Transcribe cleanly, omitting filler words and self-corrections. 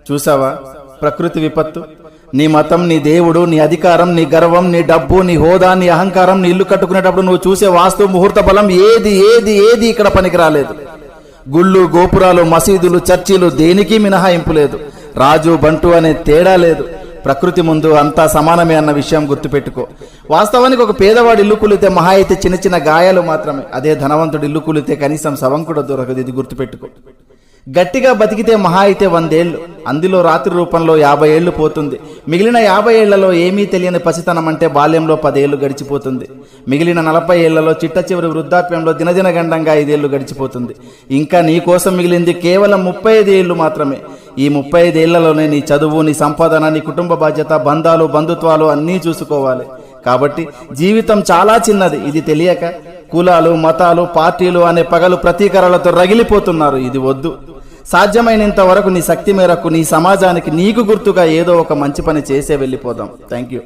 చూసావా ప్రకృతి విపత్తు? నీ మతం, నీ దేవుడు, నీ అధికారం, నీ గర్వం, నీ డబ్బు, నీ హోదా, నీ అహంకారం, నీ ఇల్లు కట్టుకునేటప్పుడు నువ్వు చూసే వాస్తు ముహూర్త బలం ఏది ఏది ఏది ఇక్కడ పనికి రాలేదు. గుళ్ళు, గోపురాలు, మసీదులు, చర్చిలు దేనికి మినహాయింపు లేదు. రాజు బంటు అనే తేడా లేదు. ప్రకృతి ముందు అంతా సమానమే అన్న విషయం గుర్తుపెట్టుకో. వాస్తవానికి ఒక పేదవాడు ఇల్లు కూలితే మహా అయితే చిన్న చిన్న గాయాలు మాత్రమే. అదే ధనవంతుడు ఇల్లు కూలితే కనీసం శవం కూడా దొరకదు. ఇది గుర్తుపెట్టుకో. గట్టిగా బతికితే మహా అయితే 100 ఏళ్ళు, అందులో రాత్రి రూపంలో 50 ఏళ్ళు పోతుంది. మిగిలిన 50 ఏళ్లలో ఏమీ తెలియని పసితనం అంటే బాల్యంలో 10 ఏళ్ళు గడిచిపోతుంది. మిగిలిన 40 ఏళ్లలో చిట్ట చివరి వృద్ధాప్యంలో దినదిన గండంగా 5 ఏళ్ళు గడిచిపోతుంది. ఇంకా నీ కోసం మిగిలింది కేవలం 35 ఏళ్ళు మాత్రమే. ఈ 35 ఏళ్లలోనే నీ చదువు, నీ సంపాదన, నీ కుటుంబ బాధ్యత, బంధాలు, బంధుత్వాలు అన్నీ చూసుకోవాలి. కాబట్టి జీవితం చాలా చిన్నది. ఇది తెలియక కులాలు, మతాలు, పార్టీలు అనే పగలు ప్రతీకారాలతో రగిలిపోతున్నారు. ఇది వద్దు. సాధ్యమైనంత వరకు నీ శక్తి మేరకు నీ సమాజానికి నీకు గుర్తుగా ఏదో ఒక మంచి పని చేసే వెళ్ళిపోదాం. Thank you.